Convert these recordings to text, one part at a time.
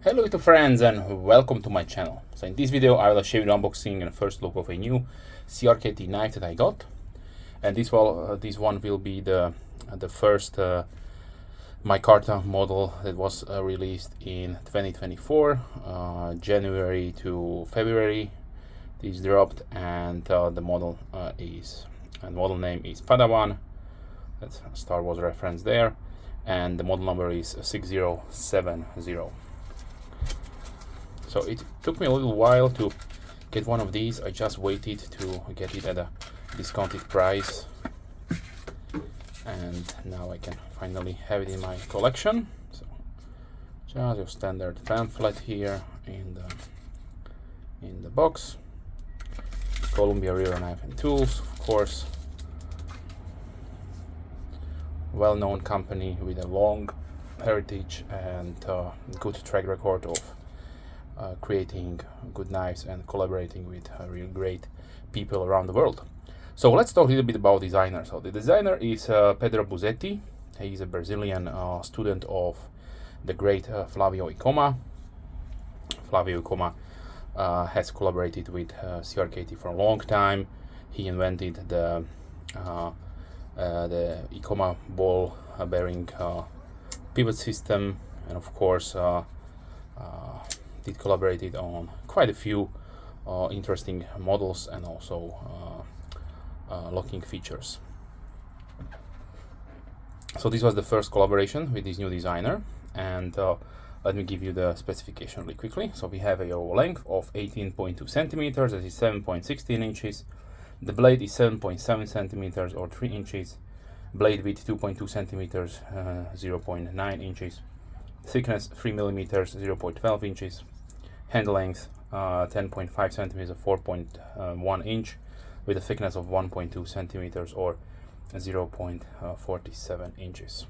Hello YouTube friends and welcome to my channel. So in this video I will show you the unboxing and first look of a new CRKT knife that I got. And this one will be the first micarta model that was released in 2024, January to February. This dropped, and the model name is Padawan. That's a Star Wars reference there, and the model number is 6070. So it took me a little while to get one of these. I just waited to get it at a discounted price, and now I can finally have it in my collection. So just your standard pamphlet here in the box. Columbia River Knife and Tools, of course. Well-known company with a long heritage and good track record of creating good knives and collaborating with real great people around the world. So let's talk a little bit about designer. So the designer is Pedro Buzetti. He is a Brazilian student of the great Flavio Icoma. Flavio Icoma has collaborated with CRKT for a long time. He invented the Icoma ball bearing pivot system, and of course it collaborated on quite a few interesting models and also locking features. So this was the first collaboration with this new designer, and let me give you the specification really quickly. So we have a length of 18.2 centimeters, that is 7.16 inches. The blade is 7.7 centimeters or 3 inches. Blade width 2.2 centimeters, 0.9 inches. Thickness 3 millimeters, 0.12 inches. Handle length 10.5 centimeters, 4.1 inch, with a thickness of 1.2 centimeters or 0.47 inches.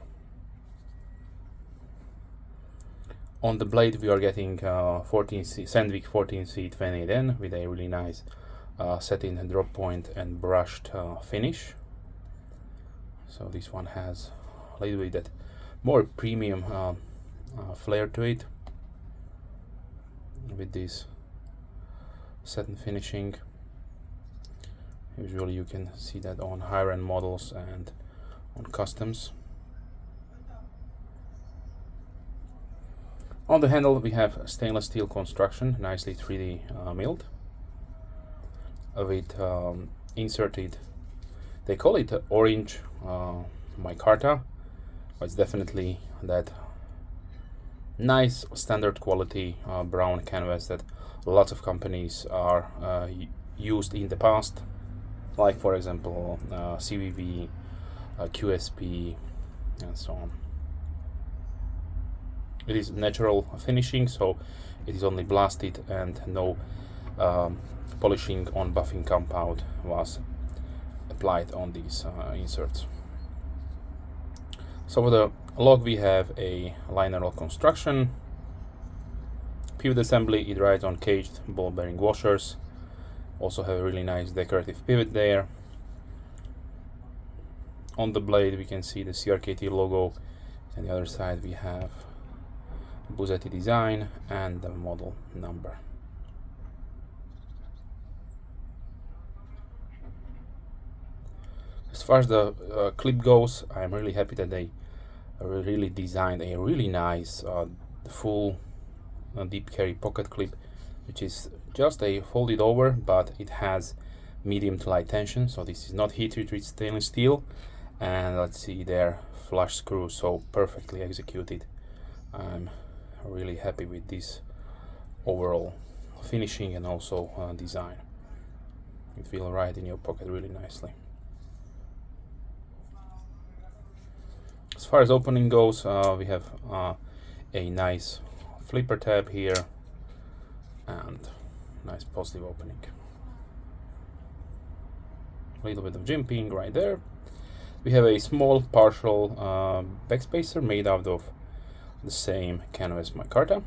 On the blade we are getting Sandvik 14C28N with a really nice satin drop point and brushed finish. So this one has a little bit that more premium flair to it, with this satin finishing. Usually you can see that on higher end models and on customs. On the handle we have stainless steel construction, nicely 3D milled, with inserted, they call it orange micarta, but it's definitely that nice standard quality brown canvas that lots of companies are used in the past, like for example CVV, QSP and so on. It is natural finishing, so it is only blasted, and no polishing on buffing compound was applied on these inserts. So for the lock we have a liner lock construction. Pivot assembly, it rides on caged ball bearing washers. Also have a really nice decorative pivot there. On the blade we can see the CRKT logo, and the other side we have Buzetti design and the model number. As far as the clip goes, I'm really happy that they really designed a really nice full Deppcarry pocket clip, which is just a folded over, but it has medium to light tension. So this is not heat treated stainless steel, and let's see their flush screw, so perfectly executed. I'm really happy with this overall finishing and also design. It will ride in your pocket really nicely. As far as opening goes, we have a nice flipper tab here and nice positive opening. A little bit of jimping right there. We have a small partial backspacer made out of the same canvas micarta.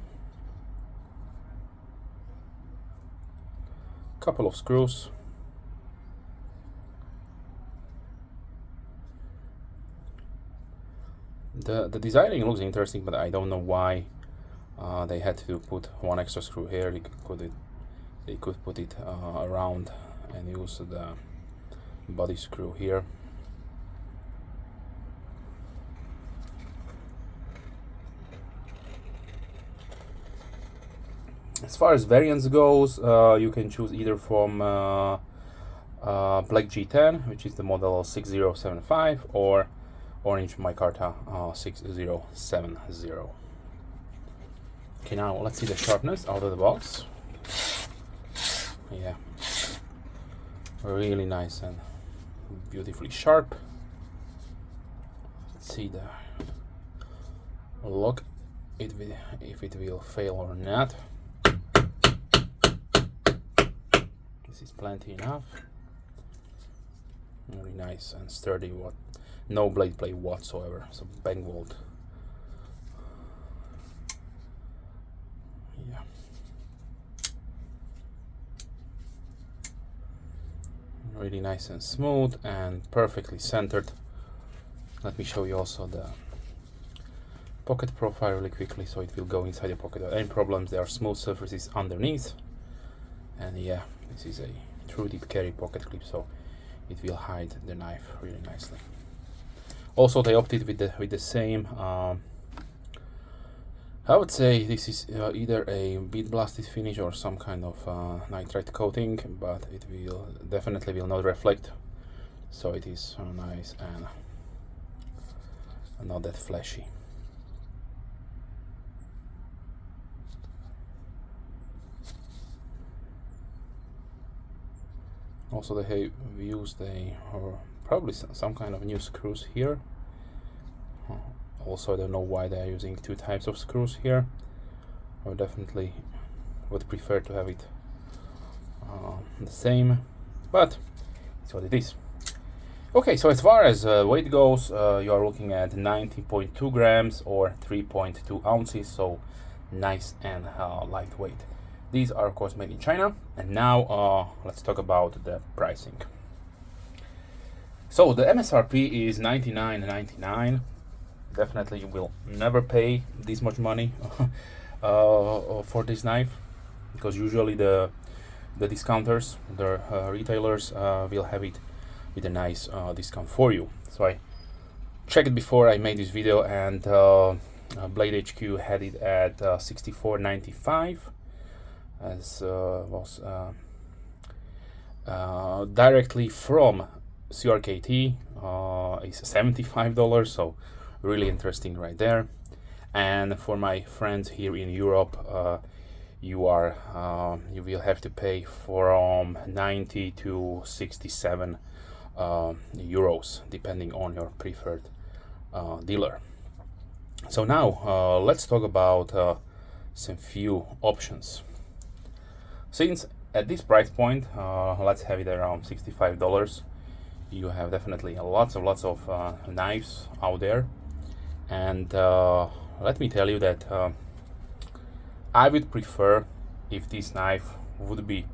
Couple of screws. The designing looks interesting, but I don't know why they had to put one extra screw here. They could put it around and use the body screw here. As far as variants goes, you can choose either from Black G10, which is the model 6075, or Orange micarta 6070. Okay, now let's see the sharpness out of the box. Yeah, really nice and beautifully sharp. Let's see the lock, if it will fail or not. This is plenty enough. Really nice and sturdy. No blade play whatsoever. So bang bolt. Yeah. Really nice and smooth and perfectly centered. Let me show you also the pocket profile really quickly, so it will go inside your pocket without any problems. There are smooth surfaces underneath, and yeah, this is a true Deppcarry pocket clip, so it will hide the knife really nicely. Also, they opted with the same. I would say this is either a bead blasted finish or some kind of nitride coating, but it will definitely not reflect, so it is nice and not that flashy. Also, they have used probably some kind of new screws here. Also, I don't know why they are using two types of screws here. I definitely would prefer to have it the same, but it's what it is. Okay, so as far as weight goes, you are looking at 90.2 grams or 3.2 ounces, so nice and lightweight. These are of course made in China. And now let's talk about the pricing. So the MSRP is $99.99. Definitely you will never pay this much money for this knife, because usually the discounters, the retailers will have it with a nice discount for you. So I checked it before I made this video, and Blade HQ had it at $64.95. as was directly from CRKT is $75, so really interesting right there. And for my friends here in Europe, you will have to pay from 90 to 67 euros, depending on your preferred dealer. So now let's talk about some few options. Since at this price point, let's have it around $65, you have definitely lots of knives out there. And let me tell you that I would prefer if this knife would be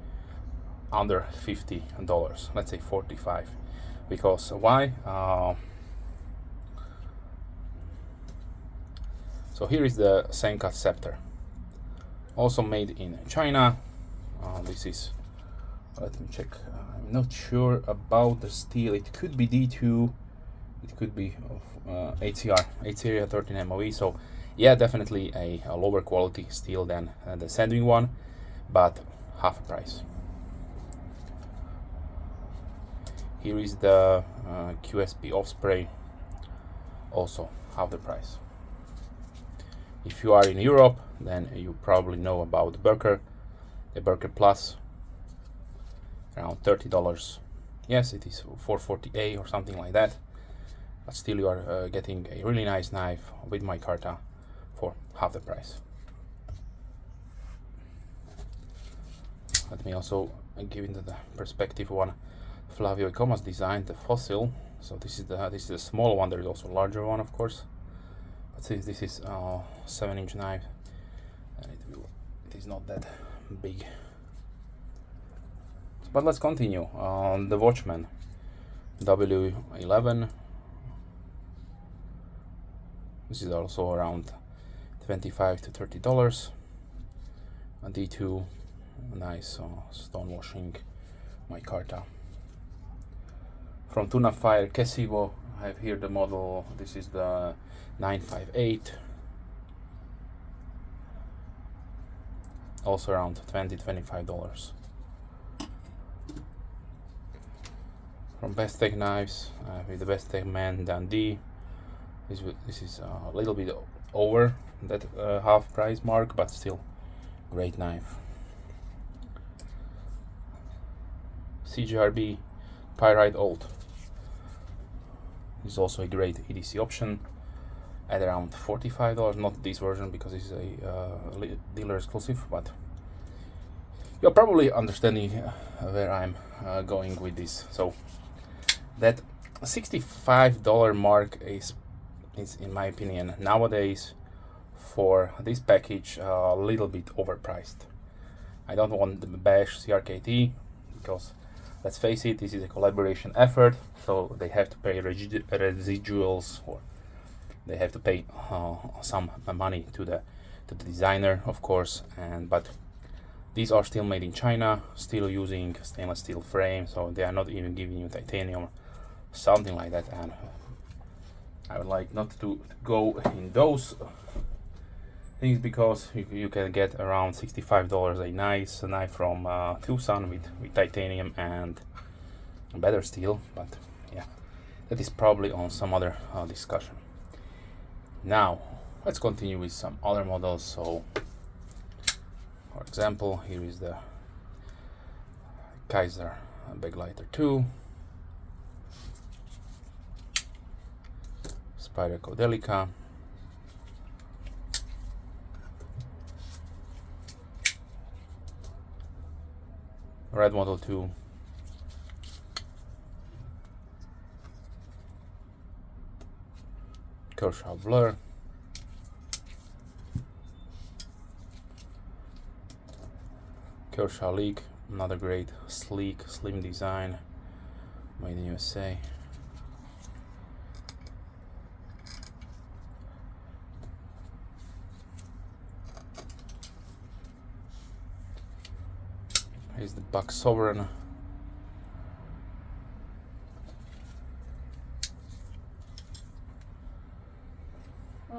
under $50, let's say 45. Because why? So here is the Senka Scepter, also made in China. This is, let me check, I'm not sure about the steel. It could be D2, it could be of HCR 13 MOE, so yeah, definitely a lower quality steel than the Sandvik one, but half a price. Here is the QSP Osprey, also half the price. If you are in Europe, then you probably know about the Burker Plus, around $30. Yes, it is 440A or something like that, but still you are getting a really nice knife with micarta for half the price. Let me also give into the perspective one Flavio Icoma's designed, the Fossil. So this is the small one. There is also a larger one, of course, but since this is 7-inch knife, and it is not that big. But let's continue on the Watchman W11. This is also around $25 to $30. A D2, nice stone washing micarta. From Tuna Fire Kesivo, I have here the model. This is the 958. Also around $20-25. From Best Tech Knives, with the Best Tech Man Dundee. This is a little bit over that half price mark, but still great knife. CGRB Pyrite Old. This is also a great EDC option at around $45. Not this version because this is a dealer exclusive, but you're probably understanding where I'm going with this. So that $65 mark is in my opinion nowadays for this package a little bit overpriced. I don't want to bash CRKT because let's face it, this is a collaboration effort, so they have to pay residuals, or they have to pay some money to the designer, of course. But these are still made in China, still using stainless steel frame, so they are not even giving you titanium, something like that. And I would like not to go in those things because you can get around $65 a nice knife from Tucson with titanium and better steel. But yeah, that is probably on some other discussion. Now let's continue with some other models. So for example, here is the Kaiser Backlighter 2, Spyderco Delica, Red Model 2, Kershaw Blur, Kershaw Leak, another great sleek, slim design, made in USA. Here's the Buck Sovereign.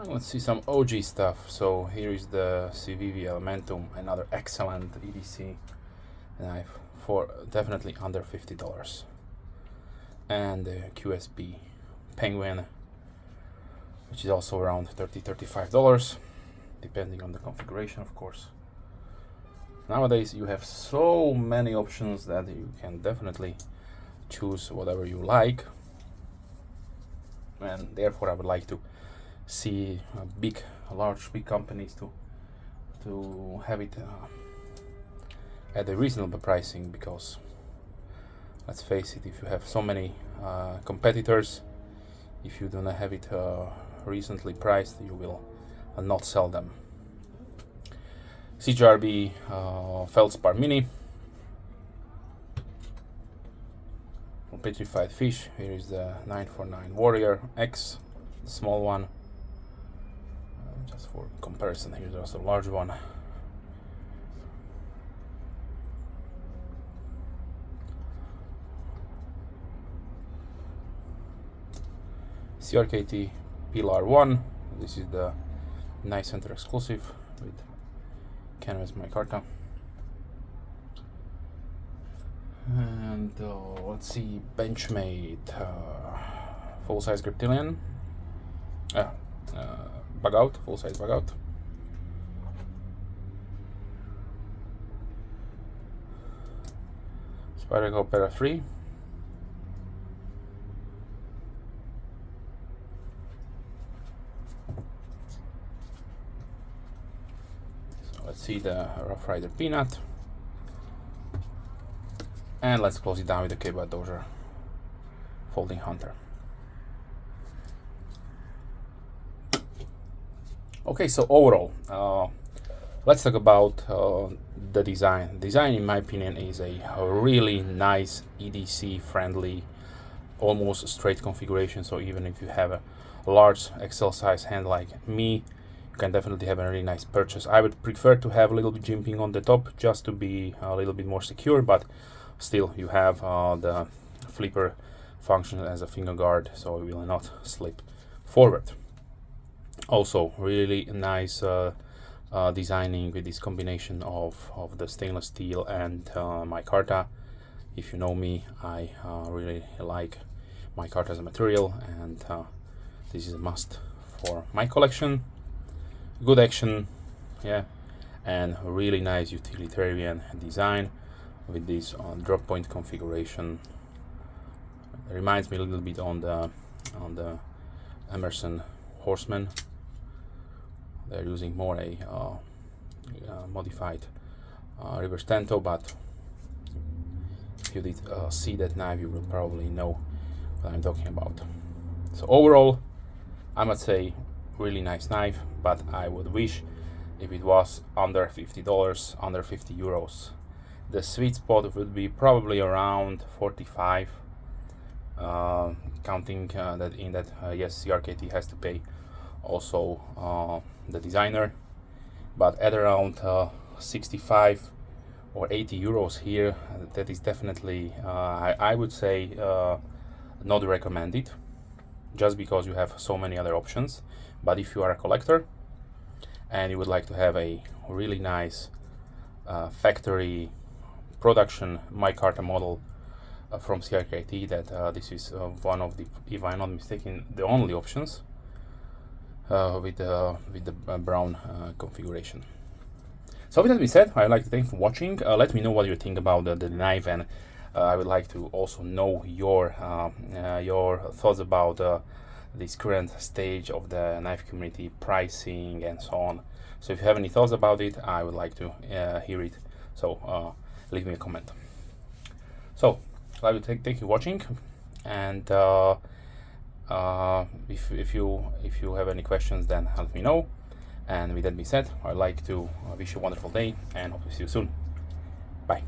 Let's see some OG stuff. So here is the CVV Elementum, another excellent EDC knife for definitely under $50. And the QSB Penguin, which is also around $30-35, depending on the configuration, of course. Nowadays you have so many options that you can definitely choose whatever you like, and therefore I would like to see big companies to have it at a reasonable pricing, because let's face it, if you have so many competitors, if you do not have it recently priced, you will not sell them. CGRB Feldspar Mini from Petrified Fish. Here is the 949 Warrior X, the small one. Just for comparison, here's also a large one. CRKT Pilar 1. This is the Nice Center exclusive with canvas micarta. And let's see, Benchmade full size Griptilian. Bug out, full size bug out. Spyderco Opera 3. So let's see the Rough Rider Peanut. And let's close it down with the Keba Dozier Folding Hunter. Okay, so overall, let's talk about the design. Design, in my opinion, is a really nice EDC friendly, almost straight configuration. So even if you have a large XL size hand like me, you can definitely have a really nice purchase. I would prefer to have a little bit jimping on the top just to be a little bit more secure, but still you have the flipper function as a finger guard, so it will not slip forward. Also really nice designing with this combination of the stainless steel and micarta. If you know me, I really like micarta as a material, and this is a must for my collection. Good action, yeah, and really nice utilitarian design with this drop point configuration. It reminds me a little bit on the Emerson Horseman. They're using more a modified reverse tento, but if you did see that knife, you will probably know what I'm talking about. So overall, I must say, really nice knife, but I would wish if it was under $50, under 50 euros. The sweet spot would be probably around 45, counting that in that yes, CRKT has to pay also the designer, but at around 65 or 80 euros here, that is definitely I would say not recommended, just because you have so many other options. But if you are a collector and you would like to have a really nice factory production micarta model from CRKT, that this is one of the, if I'm not mistaken, the only options with the brown configuration. So with that being said, I'd like to thank you for watching. Let me know what you think about the knife, and I would like to also know your thoughts about this current stage of the knife community, pricing and so on. So if you have any thoughts about it, I would like to hear it. So leave me a comment. So I will thank you for watching, and if you have any questions, then let me know. And with that being said, I'd like to wish you a wonderful day and hope to see you soon. Bye.